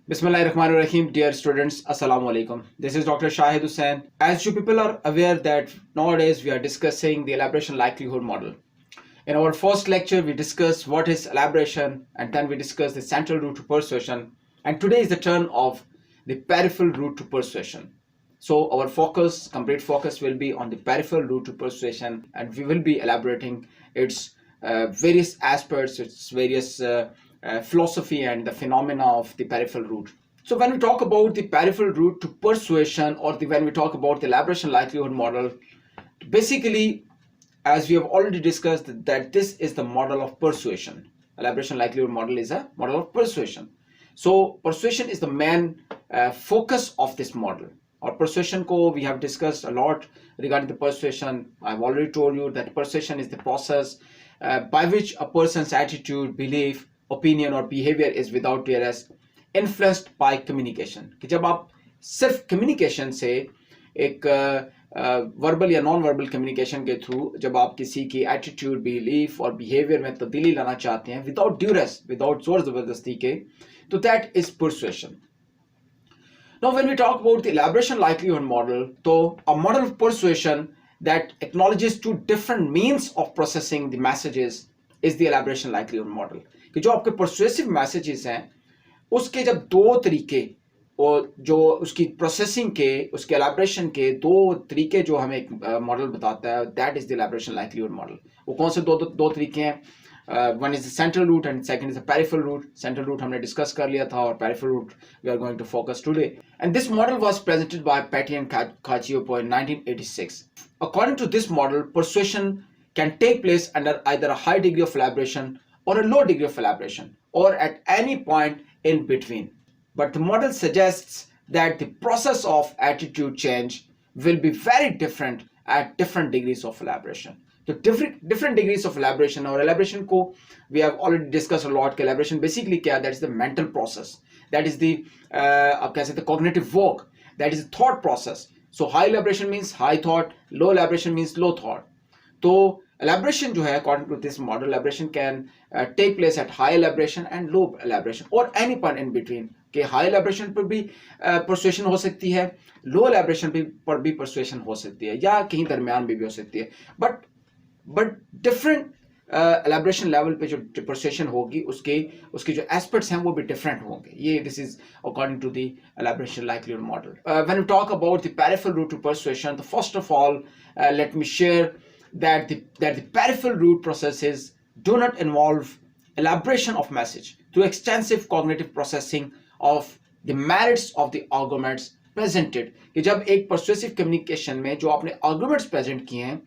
Bismillahirrahmanirrahim, dear students, Assalamu alaikum. This is Dr. Shahid Hussain. As you people are aware that nowadays we are discussing the elaboration likelihood model. In our first lecture, we discussed what is elaboration, and then we discussed the central route to persuasion. And today is the turn of the peripheral route to persuasion. So our complete focus will be on the peripheral route to persuasion, and we will be elaborating its various aspects, its various philosophy and the phenomena of the peripheral route. So when we talk about the peripheral route to persuasion, or when we talk about the elaboration likelihood model, basically, as we have already discussed, that this is the model of persuasion. Elaboration likelihood model is a model of persuasion. So persuasion is the main focus of this model. Or persuasion ko we have discussed a lot regarding the persuasion. I've already told you that persuasion is the process by which a person's attitude, belief, opinion or behavior is without duress influenced by communication. कि जब आप सिर्फ communication से एक verbal या non verbal communication के through जब आप किसी की एटीट्यूड, बिलीफ और बिहेवियर में तब्दीली लाना चाहते हैं विदाउट ड्यूरेस, विदाउट जोर जबरदस्ती के, तो that is persuasion. Now when we talk about the elaboration likelihood model, so a model of persuasion that acknowledges two different means of processing the messages is the elaboration likelihood model. कि जो आपके persuasive messages हैं उसके जब दो तरीके और जो उसकी प्रोसेसिंग के, उसके एलाबरेशन के दो तरीके जो हमें एक मॉडल बताता है, that is the elaboration likelihood model. वो कौन से दो तरीके हैं? One is the central route and second is the peripheral route. Central route हमने डिस्कस कर लिया था और peripheral route we are going to focus today. And this model was presented by Petty and Cacioppo in 1986. According to this model, persuasion can take place under either a high degree of elaboration or a low degree of elaboration or at any point in between. But the model suggests that the process of attitude change will be very different at different degrees of elaboration. So different degrees of elaboration, or elaboration ko we have already discussed a lot. Elaboration basically kya? That is the mental process. That is the the cognitive work. That is the thought process. So high elaboration means high thought, low elaboration means low thought. So elaboration जो है according to this model, elaboration can take place at high elaboration and low elaboration or any point in between. कि high elaboration पर भी persuasion हो सकती है, low elaboration पर भी persuasion हो सकती है, या कहीं दरमियान में भी हो सकती है. but different elaboration level पे जो persuasion होगी उसके जो aspects हैं वो भी different होंगे. ये this is according to the elaboration likelihood model. When we talk about the peripheral route to persuasion, the first of all let me share that the peripheral route processes do not involve elaboration of message through extensive cognitive processing of the merits of the arguments presented. कि जब एक persuasive communication में जो आपने arguments present किए हैं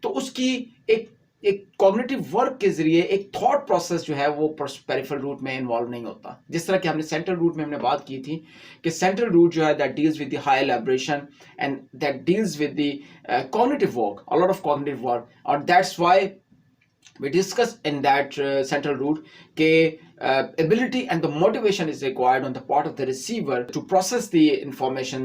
तो उसकी एक कॉग्निटिव वर्क के जरिए एक थॉट प्रोसेस जो है वो पेरिफेरल रूट में इन्वॉल्व नहीं होता. जिस तरह कि हमने सेंट्रल रूट में हमने बात की थी कि सेंट्रल रूट जो है that deals with the high elaboration and that deals with the cognitive work, a lot of cognitive work. और that's why we discussed in that central route ability and the motivation is required on the part of the receiver to process the information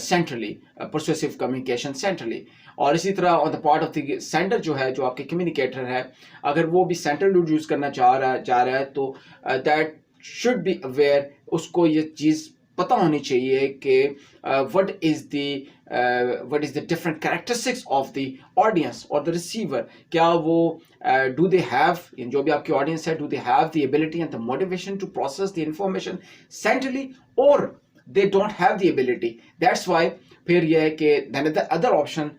centrally, persuasive communication centrally. और इसी तरह on the part of the sender जो है, जो आपके communicator है, अगर वो भी central route यूज करना चाह रहा है तो that should be aware, उसको ये चीज़ पता होनी चाहिए कि what is the different characteristics of the audience or the receiver. क्या वो do they have, जो भी आपकी audience है, do they have the ability and the motivation to process the information centrally, or they don't have the ability. That's why फिर ये है कि then the other option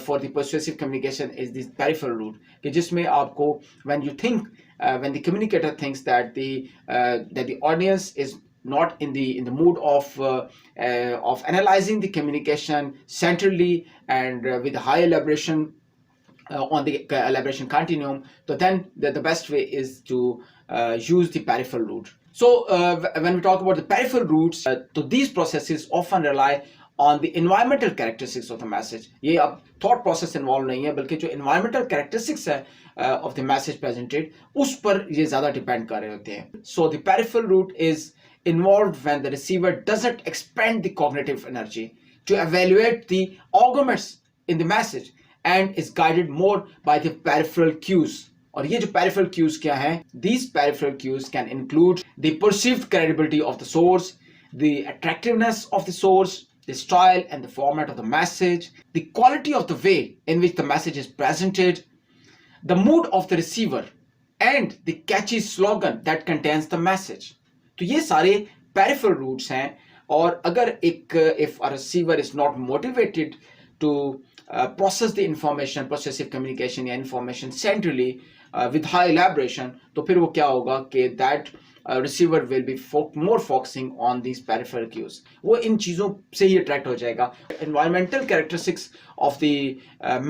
for the persuasive communication is this peripheral route, कि जिसमें आपको when you think when the communicator thinks that the audience is not in the mood of analyzing the communication centrally and with high elaboration on the elaboration continuum, so then the best way is to use the peripheral route. So when we talk about the peripheral routes, so these processes often rely on the environmental characteristics of the message. ये अब thought process involved नहीं है, बल्कि जो environmental characteristics है of the message presented उस पर ये ज़्यादा depend कर रहे होते हैं. So the peripheral route is involved when the receiver doesn't expend the cognitive energy to evaluate the arguments in the message and is guided more by the peripheral cues. और ये जो peripheral cues क्या हैं? These peripheral cues can include the perceived credibility of the source, the attractiveness of the source, the style and the format of the message, the quality of the way in which the message is presented, the mood of the receiver, and the catchy slogan that contains the message. तो ये सारे peripheral roots हैं, और अगर एक if a receiver is not motivated to process the information, processive communication या information centrally with high elaboration, तो फिर वो क्या होगा कि that receiver will be more focusing on these peripheral cues. वो इन चीज़ों से ही attract हो जाएगा. Environmental characteristics of the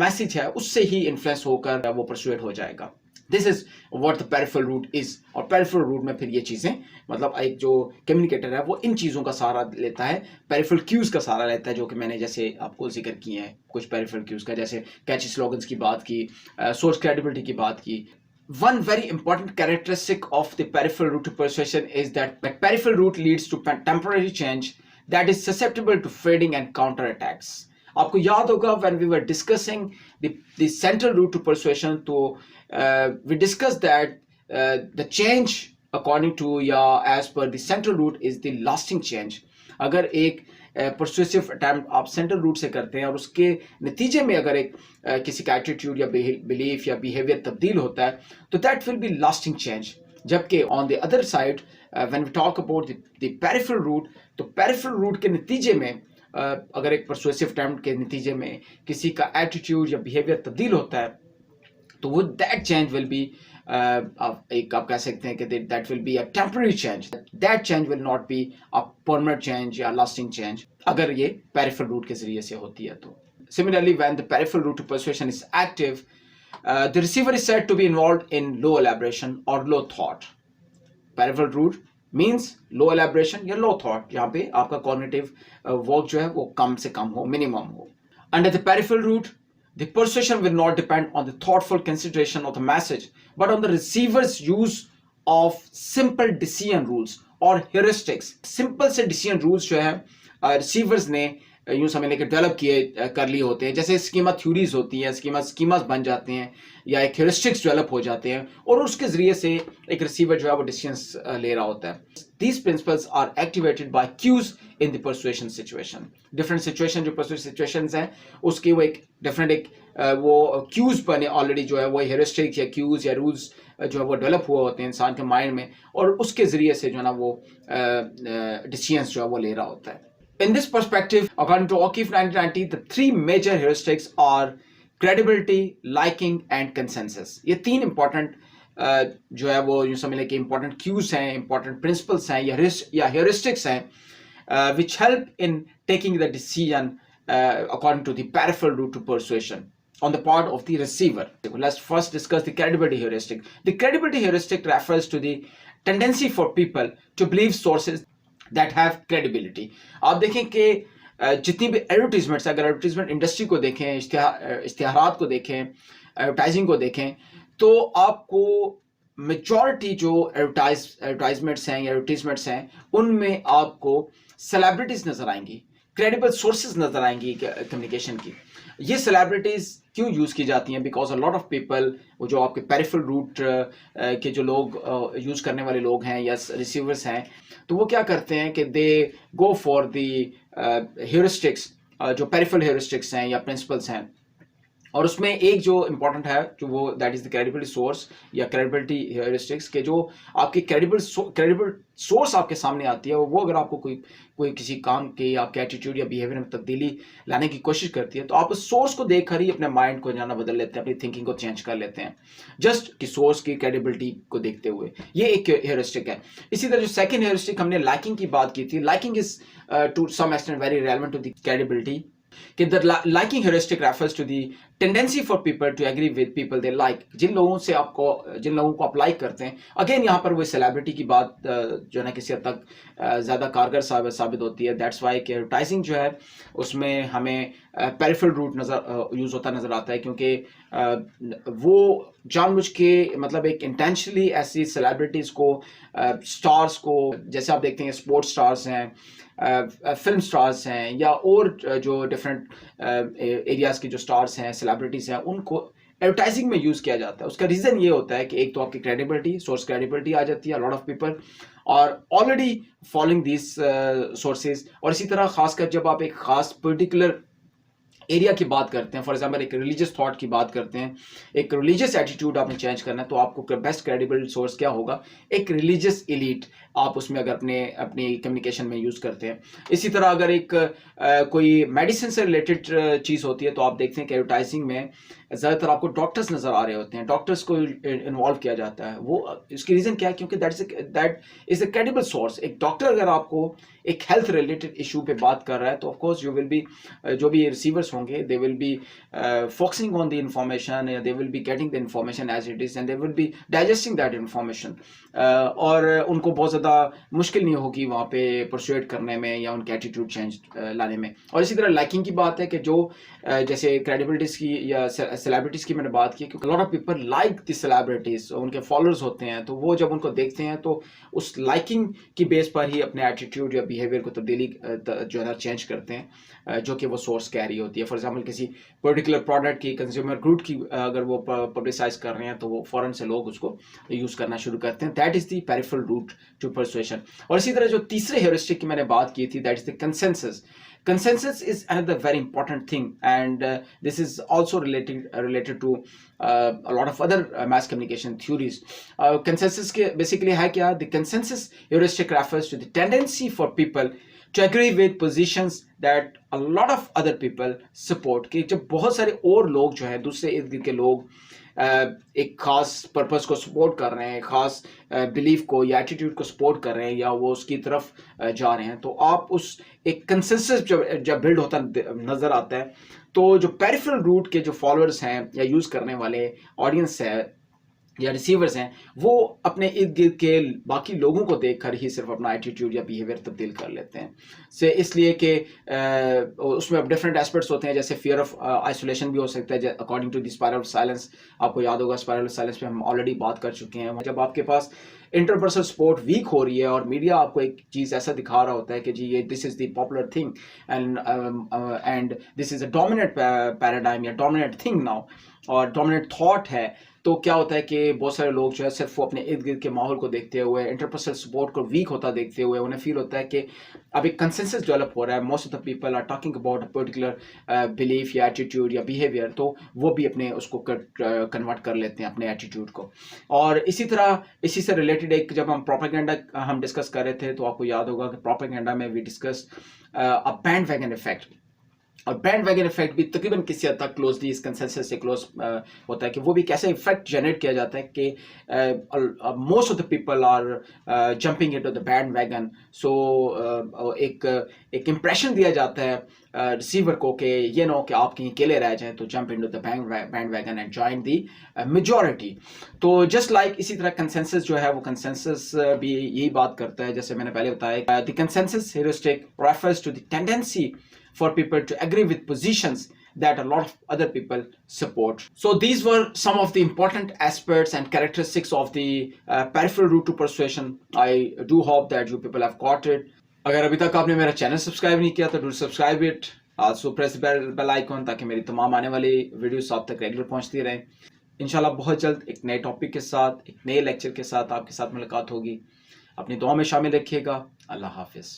message है, उससे ही influence होकर वो persuade हो जाएगा. This is what the peripheral root is. और peripheral root में फिर ये चीज़ें, मतलब एक जो communicator है वो इन चीज़ों का सहारा लेता है, peripheral cues का सहारा लेता है, जो कि मैंने जैसे आपको जिक्र किए हैं कुछ peripheral cues का, जैसे catchy slogans की बात की, source credibility की बात की. One very important characteristic of the peripheral route to persuasion is that the peripheral route leads to temporary change that is susceptible to fading and counterattacks. आपको याद होगा when we were discussing the central route to persuasion, तो we discussed that the change according to या as per the central route is the lasting change. अगर एक persuasive attempt आप central root से करते हैं और उसके नतीजे में अगर एक किसी का एटीट्यूड या बिलीफ या बिहेवियर तब्दील होता है, तो that will be lasting change. जबकि on the other side when we talk about the peripheral route, तो पेरिफेरल रूट के नतीजे में अगर एक परसुएसिव अटैम्प्ट के नतीजे में किसी का एटीट्यूड या बिहेवियर तब्दील होता है, तो वो दैट चेंज विल बी एक आप कह सकते हैं कि that will be a temporary change. That change will not be a permanent change या लास्टिंग चेंज अगर ये पेरिफेरल रूट के जरिए से होती है. तो similarly when the peripheral route to persuasion is active, the receiver is said to be involved in low elaboration और low thought. Peripheral route means low elaboration या लो थॉट, जहाँ पे आपका कॉग्निटिव वर्क जो है वो कम से कम हो, मिनिमम हो. Under the peripheral route, the persuasion will not depend on the thoughtful consideration of the message, but on the receiver's use of simple decision rules or heuristics. Simple से decision rules जो है receivers ने यूँ समझ लेकर develop किए कर लिए होते हैं, जैसे स्कीमा थ्योरीज होती हैं, स्कीमास बन जाते हैं या एक हेरिस्टिक्स डेवलप हो जाते हैं, और उसके जरिए से एक रिसीवर जो है वो डिसीजंस ले रहा होता है. These principles are activated by cues in the persuasion situation. Different situation जो persuasion situations हैं, उसके वो एक different एक वो cues बने ऑलरेडी जो है वो हेरिस्टिक्स या cues या रूल्स जो है वो डेवलप हुए होते हैं इंसान के माइंड में, और उसके जरिए से जो है ना वो डिसीजंस जो है वो ले रहा होता है. In this perspective, according to O'Keefe 1990, the three major heuristics are credibility, liking and consensus. ये तीन important जो है वो यूँ समझ लें कि important cues हैं, important principles हैं या heuristics हैं, which help in taking the decision according to the peripheral route to persuasion on the part of the receiver. Let's first discuss the credibility heuristic. The credibility heuristic refers to the tendency for people to believe sources that have credibility. आप देखें कि जितनी भी advertisements, अगर advertisement industry को देखें, इश्तिहारात को देखें, एडवर्टाइजिंग को देखें, तो आपको मेजॉरिटी जो एडवर्टाइजमेंट्स हैं या एडवर्टीजमेंट्स हैं, उनमें आपको सेलिब्रिटीज नजर आएंगी, क्रेडिबल सोर्सेज नजर आएंगी कम्युनिकेशन की. ये सेलिब्रिटीज क्यों यूज़ की जाती हैं? Because a lot of people, वो जो आपके पेरिफेरल रूट के जो लोग यूज़ करने वाले लोग हैं या रिसीवर्स हैं, तो वो क्या करते हैं कि दे गो फॉर द हेरिस्टिक्स, जो पेरिफेरल हेरिस्टिक्स हैं या प्रिंसिपल्स हैं, और उसमें एक जो इम्पोर्टेंट है जो वो that is the credibility source या क्रेडिबिलिटी हेरिस्टिक्स के जो आपकी क्रेडिबल सोर्स आपके सामने आती है, वो अगर आपको कोई किसी काम के आपके एटीट्यूड या बिहेवियर में तब्दीली लाने की कोशिश करती है, तो आप उस सोर्स को देखकर ही अपने माइंड को जाना बदल लेते हैं, अपनी थिंकिंग को चेंज कर लेते हैं, जस्ट कि सोर्स की क्रेडिबिलिटी को देखते हुए. ये एक हेरिस्टिक है. इसी तरह जो सेकेंड हेरिस्टिक हमने लाइकिंग की बात की थी, liking is to some extent very relevant to the credibility. The liking heuristic refers to the tendency for people to agree with people they like. जिन लोगों को आप लाइक करते हैं, अगेन यहाँ पर वो सेलिब्रिटी की बात जो है ना किसी हद तक ज़्यादा कारगर साबित होती है. दैट्स वाई कि एडवर्टाइजिंग जो है उसमें हमें पेरिफेरल रूट यूज़ होता नज़र आता है, क्योंकि वो जानबूझ के मतलब एक इंटेंशनली ऐसी सेलिब्रिटीज़ को, स्टार्स को, जैसे आप देखते हैं स्पोर्ट्स स्टार्स हैं, फिल्म स्टार्स हैं, या और जो डिफरेंट एरियाज़ के जो स्टार्स हैं, सेलिब्रिटीज़ हैं, उनको एडवर्टाइजिंग में यूज किया जाता है। उसका रीजन ये होता है कि एक तो आपकी क्रेडिबिलिटी, सोर्स क्रेडिबिलिटी आ जाती है, लॉट ऑफ पीपल और ऑलरेडी फॉलोइंग दिस सोर्सेज। और इसी तरह खासकर जब आप एक खास पर्टिकुलर एरिया की बात करते हैं, फॉर एग्जाम्पल एक रिलीजियस थॉट की बात करते हैं, एक रिलीजियस एटीट्यूड आपने चेंज करना है, तो आपको बेस्ट क्रेडिबल सोर्स क्या होगा? एक रिलीजियस एलीट आप उसमें अगर अपनी कम्युनिकेशन में यूज करते हैं। इसी तरह अगर एक कोई मेडिसिन से रिलेटेड चीज होती है तो आप देखते हैं कि एडवर्टाइजिंग में ज्यादातर आपको डॉक्टर्स नजर आ रहे होते हैं, डॉक्टर्स को इन्वॉल्व किया जाता है। वो इसकी रीजन क्या है? क्योंकि that is a credible source. एक डॉक्टर अगर आपको एक हेल्थ रिलेटेड इशू पे बात कर रहा है तो ऑफकोर्स यू विल बी, जो भी रिसीवर्स होंगे they will be focusing on the information, they will be getting the information as it is and they will be digesting that information, और उनको बहुत ज़्यादा मुश्किल नहीं होगी वहाँ पे परसुएट करने में या उनके एटीट्यूड चेंज लाने में। और इसी तरह लाइकिंग की बात है कि जो जैसे क्रेडिबिलिटीज़ की या सेलिब्रिटीज़ की मैंने बात की, क्योंकि lot of people like the celebrities, उनके फॉलोअर्स होते हैं, तो वो जब उनको देखते हैं तो उस लाइकिंग की बेस पर ही अपने एटीट्यूड या बिहेवियर को तब्दीली जो है ना चेंज करते हैं, जो कि वो सोर्स कैरी होती है। फॉर एग्जाम्पल किसी पर्टिकुलर प्रोडक्ट की, कंज्यूमर गुड की अगर वो पब्लिसाइज कर रहे हैं तो वो फौरन से लोग उसको यूज़ करना शुरू करते हैं। That is the peripheral route to persuasion. और इसी तरह जो तीसरे हेरिस्टिक की मैंने बात की थी, that is the consensus. Consensus is another very important thing, and this is also related to a lot of other mass communication theories. Consensus के basically है क्या? The consensus heuristic refers to the tendency for people to agree with positions that a lot of other people support. कि जब बहुत सारे और लोग जो है, दूसरे इर्द गिर्द के लोग एक खास पर्पस को सपोर्ट कर रहे हैं, खास बिलीफ को या एटीट्यूड को सपोर्ट कर रहे हैं या वो उसकी तरफ जा रहे हैं, तो आप उस एक कंसेंसस जब बिल्ड होता नजर आता है, तो जो पेरिफेरल रूट के जो फॉलोअर्स हैं या यूज करने वाले ऑडियंस है या रिसीवर्स हैं, वो अपने इर्द गिर्द के बाकी लोगों को देखकर ही सिर्फ अपना एटीट्यूड या बिहेवियर तब्दील कर लेते हैं। से इसलिए कि उसमें अब डिफरेंट एस्पेक्ट्स होते हैं, जैसे फियर ऑफ आइसोलेशन भी हो सकता है according to the spiral of silence. आपको याद होगा स्पाइरल ऑफ साइलेंस पे हम ऑलरेडी बात कर चुके हैं। जब आपके पास इंटरपर्सनल सपोर्ट वीक हो रही है और मीडिया आपको एक चीज़ ऐसा दिखा रहा होता है कि जी ये this is the popular thing and this is a dominant paradigm या डोमिनेंट थिंग नाउ और डोमिनेंट थॉट है, तो क्या होता है कि बहुत सारे लोग जो है सिर्फ वो अपने इर्द गिर्द के माहौल को देखते हुए, इंटरपर्सनल सपोर्ट को वीक होता देखते हुए, उन्हें फील होता है कि अब एक कंसेंसस डेवलप हो रहा है, most of the people are talking about a particular belief या एटीट्यूड या बिहेवियर, तो वो भी अपने उसको कन्वर्ट कर लेते हैं अपने एटीट्यूड को। और इसी तरह इसी से रिलेटेड एक जब हम प्रोपेगेंडा हम डिस्कस कर रहे थे तो आपको याद होगा कि प्रोपेगेंडा में we discuss a bandwagon effect, और बैंड वैगन इफेक्ट भी तकरीबन किसी हद तक क्लोजली इस कंसेंसस से क्लोज होता है कि वो भी कैसे इफेक्ट जनरेट किया जाता है कि most of the people are jumping into the bandwagon. So एक इम्प्रेशन दिया जाता है रिसीवर को कि ये नो कि आप कहीं अकेले रह जाएं तो jump into the band wagon and join the majority. तो जस्ट लाइक इसी तरह कंसेंसस जो है वो कंसेंसस भी यही बात करता है, जैसे मैंने पहले बताया, the consensus heuristic refers to the tendency for people to agree with positions that a lot of other people support. So these were some of the important aspects and characteristics of the peripheral route to persuasion. I do hope that you people have got it. अगर अभी तक आपने मेरा channel subscribe नहीं किया तो do subscribe it. Also press bell icon ताकि मेरी तमाम आने वाली वीडियोस आप तक रेगुलर पहुंचती रहें। इंशाल्लाह बहुत जल्द एक नए टॉपिक के साथ, एक नए लेक्चर के साथ आपके साथ मुलाकात होगी। अपनी दुआ में शामिल रखिएगा। अल्लाह हाफिज।